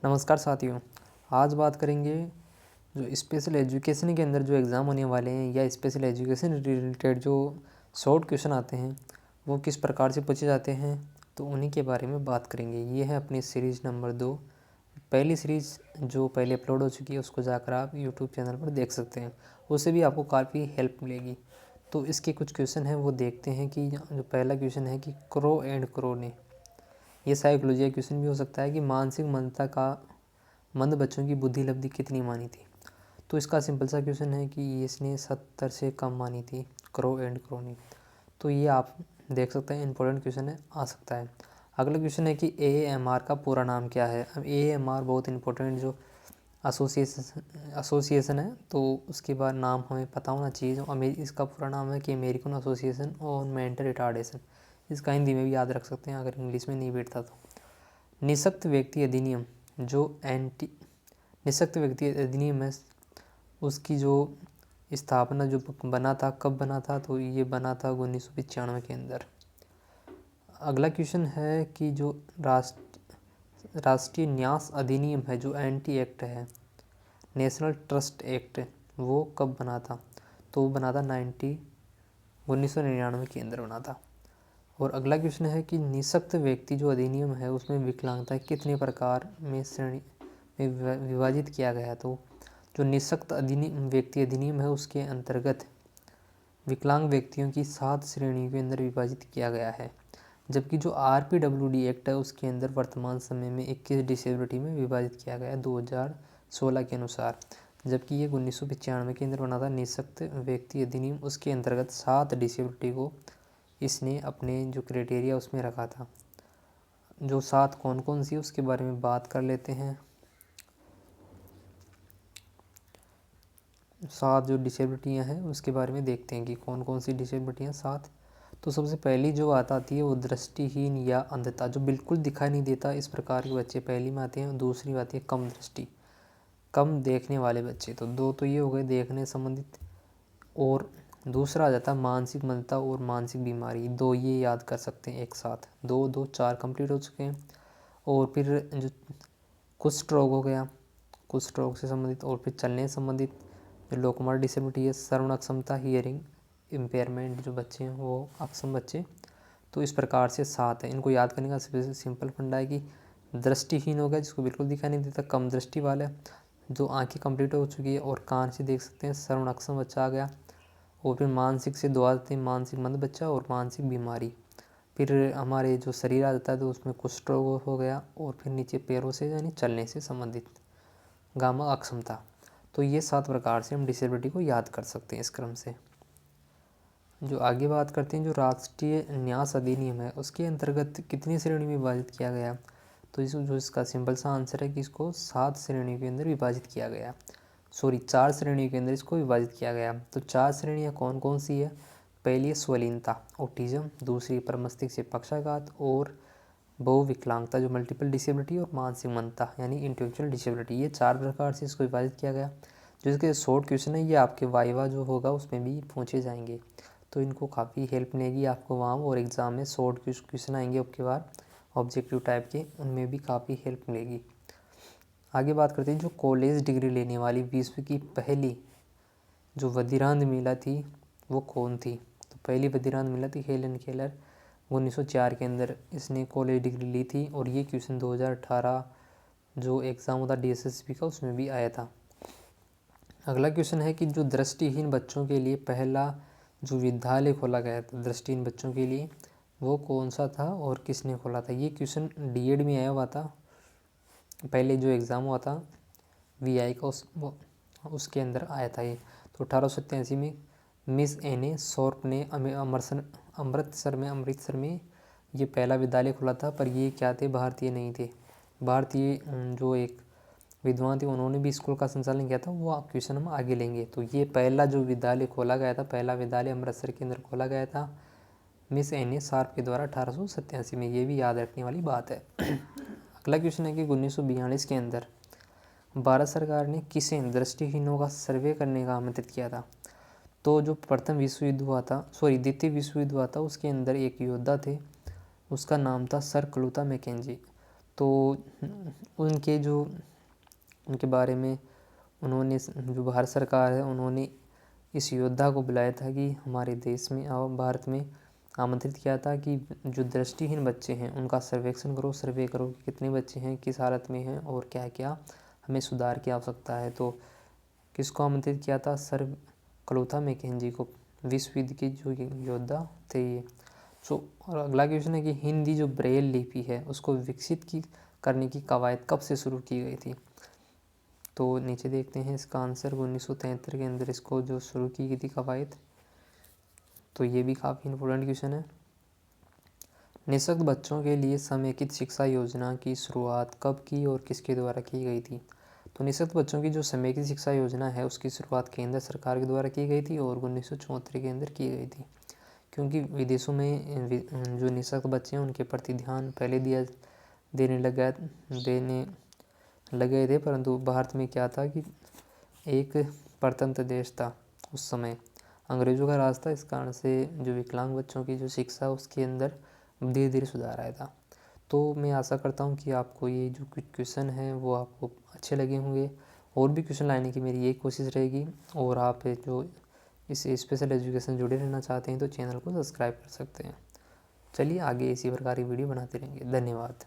नमस्कार साथियों। आज बात करेंगे जो स्पेशल एजुकेशन के अंदर जो एग्ज़ाम होने वाले हैं या स्पेशल एजुकेशन रिलेटेड जो शॉर्ट क्वेश्चन आते हैं वो किस प्रकार से पूछे जाते हैं, तो उन्हीं के बारे में बात करेंगे। ये है अपनी सीरीज़ नंबर 2। पहली सीरीज़ जो पहले अपलोड हो चुकी है उसको जाकर आप यूट्यूब चैनल पर देख सकते हैं, उससे भी आपको काफ़ी हेल्प मिलेगी। तो इसके कुछ क्वेश्चन हैं वो देखते हैं कि जो पहला क्वेश्चन है कि क्रो एंड क्रो ने, ये साइकोलॉजी क्वेश्चन भी हो सकता है कि मानसिक मंदता का मंद बच्चों की बुद्धि लब्धि कितनी मानी थी। तो इसका सिंपल सा क्वेश्चन है कि इसने 70 से कम मानी थी, क्रो एंड क्रो ने। तो ये आप देख सकते हैं, इंपॉर्टेंट क्वेश्चन है, आ सकता है। अगला क्वेश्चन है कि AMR का पूरा नाम क्या है। अब AMR बहुत इंपॉर्टेंट जो एसोसिएशन है, तो उसके बाद नाम हमें पता होना चाहिए। इसका पूरा नाम है कि American association on mental retardation. इसका हिंदी में भी याद रख सकते हैं अगर इंग्लिश में नहीं बैठता तो। निःशक्त व्यक्ति अधिनियम जो निःशक्त व्यक्ति अधिनियम है, उसकी जो स्थापना जो बना था, कब बना था, तो ये बना था 1995 के अंदर। अगला क्वेश्चन है कि जो राष्ट्रीय न्यास अधिनियम है, जो एंटी एक्ट है, नेशनल ट्रस्ट एक्ट, वो कब बना था, तो वो बना था 1999 के अंदर बना था। और अगला क्वेश्चन है कि निःशक्त व्यक्ति जो अधिनियम है उसमें विकलांगता कितने प्रकार में श्रेणी में विभाजित किया गया। तो जो निःशक्त व्यक्ति अधिनियम है उसके अंतर्गत विकलांग व्यक्तियों की 7 श्रेणियों के अंदर विभाजित किया गया है, जबकि जो RPWD एक्ट है उसके अंदर वर्तमान समय में 21 डिसेबिलिटी में विभाजित किया गया है 2016 के अनुसार। जबकि ये 1995 के अंदर बना था निःशक्त व्यक्ति अधिनियम, उसके अंतर्गत 7 डिसेबिलिटी को इसने अपने जो क्राइटेरिया उसमें रखा था। जो 7 कौन कौन सी उसके बारे में बात कर लेते हैं। 7 जो डिसेबिलिटियाँ हैं उसके बारे में देखते हैं कि कौन कौन सी डिसेबिलिटियाँ 7। तो सबसे पहली जो आती है वो दृष्टिहीन या अंधता, जो बिल्कुल दिखाई नहीं देता, इस प्रकार के बच्चे पहली में आते हैं। दूसरी आती है कम दृष्टि, कम देखने वाले बच्चे, तो 2 तो ये हो गए देखने संबंधित। और दूसरा आ जाता है मानसिक मंदता और मानसिक बीमारी, 2 ये याद कर सकते हैं एक साथ। 2 2 4 कंप्लीट हो चुके हैं। और फिर जो कुष्ठ रोग हो गया, कुष्ठ रोग से संबंधित। और फिर चलने से संबंधित जो लोकोमोटर डिसेबिलिटी है, श्रवण अक्षमता, हियरिंग इम्पेयरमेंट, जो बच्चे हैं वो अक्षम बच्चे। तो इस प्रकार से 7 है। इनको याद करने का सबसे सिंपल फंडा है कि दृष्टिहीन हो गया जिसको बिल्कुल दिखाई नहीं देता, कम दृष्टि वाला है, जो आंखें कंप्लीट हो चुकी है और कान से देख सकते हैं, श्रवण अक्षम बच्चा आ गया। और फिर मानसिक से 2 आते हैं, मानसिक मंद बच्चा और मानसिक बीमारी। फिर हमारे जो शरीर आ जाता है तो उसमें कुष्ठ रोग हो गया। और फिर नीचे पैरों से यानी चलने से संबंधित गामा अक्षमता। तो ये 7 प्रकार से हम डिसेबिलिटी को याद कर सकते हैं इस क्रम से। जो आगे बात करते हैं, जो राष्ट्रीय न्यास अधिनियम है उसके अंतर्गत कितनी श्रेणी में विभाजित किया गया। तो जो इसका सिंपल सा आंसर है कि इसको 7 श्रेणियों के अंदर विभाजित किया गया। 4 श्रेणियों के अंदर इसको विभाजित किया गया। तो 4 श्रेणियाँ कौन कौन सी है। पहली है स्वलीनता, ऑटिज्म। दूसरी पर मस्तिष्क से पक्षाघात और बहुविकलांगता, जो मल्टीपल डिसेबिलिटी। और मानसिक मंदता यानी इंटेलेक्चुअल डिसेबिलिटी। ये 4 प्रकार से इसको विभाजित किया गया। जो इसके शॉर्ट क्वेश्चन है ये आपके वाइवा जो होगा उसमें भी पूछे जाएंगे, तो इनको काफ़ी हेल्प मिलेगी आपको वहाँ। और एग्ज़ाम में शॉर्ट क्वेश्चन आएंगे आपके बाद ऑब्जेक्टिव टाइप के, उनमें भी काफ़ी हेल्प मिलेगी। आगे बात करते हैं, जो कॉलेज डिग्री लेने वाली विश्व की पहली जो वधिरांध महिला थी वो कौन थी। तो पहली वधिरांध महिला थी हेलन केलर। 1904 के अंदर इसने कॉलेज डिग्री ली थी। और ये क्वेश्चन 2018 जो एग्ज़ाम होता DSSP का उसमें भी आया था। अगला क्वेश्चन है कि जो दृष्टिहीन बच्चों के लिए पहला जो विद्यालय खोला गया था दृष्टिहीन बच्चों के लिए, वो कौन सा था और किसने खोला था। ये क्वेश्चन D.Ed में आया हुआ था, पहले जो एग्ज़ाम हुआ था VI का उसके अंदर आया था ये। तो 1887 में मिस एने सॉर्प ने अमृतसर में ये पहला विद्यालय खोला था। पर ये क्या थे, भारतीय नहीं थे। भारतीय जो एक विद्वान थे उन्होंने भी स्कूल का संचालन किया था, वो क्वेश्चन हम आगे लेंगे। तो ये पहला जो विद्यालय खोला गया था, पहला विद्यालय अमृतसर के अंदर खोला गया था मिस एने शार्प के द्वारा 1887 में। ये भी याद रखने वाली बात है। अगला क्वेश्चन है कि 1942 के अंदर भारत सरकार ने किसे दृष्टिहीनों का सर्वे करने का आमंत्रित किया था। तो जो प्रथम विश्व युद्ध हुआ था, द्वितीय विश्व युद्ध हुआ था, उसके अंदर एक योद्धा थे, उसका नाम था सर क्लूथा मैकेंजी। तो उनके बारे में उन्होंने, जो भारत सरकार है, उन्होंने इस योद्धा को बुलाया था कि हमारे देश में और भारत में आमंत्रित किया था कि जो दृष्टिहीन बच्चे हैं उनका सर्वेक्षण करो, सर्वे करो कि कितने बच्चे हैं, किस हालत में हैं और क्या क्या हमें सुधार की आवश्यकता है। तो किसको आमंत्रित किया था? सर क्लोथा मैकेंजी को, विश्व युद्ध के जो योद्धा थे ये। और अगला क्वेश्चन है कि हिंदी जो ब्रेल लिपि है उसको विकसित करने की कवायद कब से शुरू की गई थी? तो नीचे देखते हैं इसका आंसर, 1973 के अंदर इसको जो शुरू की गई थी कवायद। तो ये भी काफ़ी इम्पोर्टेंट क्वेश्चन है। निःशक्त बच्चों के लिए समेकित शिक्षा योजना की शुरुआत कब की और किसके द्वारा की गई थी? तो निःशक्त बच्चों की जो समेकित शिक्षा योजना है उसकी शुरुआत केंद्र सरकार के द्वारा की गई थी और 1974 के अंदर की गई थी। क्योंकि विदेशों में जो निःशक्त बच्चे हैं उनके प्रति ध्यान पहले देने लगे थे, परंतु भारत में क्या था कि एक परतंत्र देश था उस समय, अंग्रेज़ों का राज था। इस कारण से जो विकलांग बच्चों की जो शिक्षा उसके अंदर धीरे धीरे सुधार आया था। तो मैं आशा करता हूँ कि आपको ये जो क्वेश्चन है वो आपको अच्छे लगे होंगे। और भी क्वेश्चन लाने की मेरी यही कोशिश रहेगी। और आप जो इस स्पेशल एजुकेशन जुड़े रहना चाहते हैं तो चैनल को सब्सक्राइब कर सकते हैं। चलिए आगे इसी प्रकार की वीडियो बनाते रहेंगे। धन्यवाद।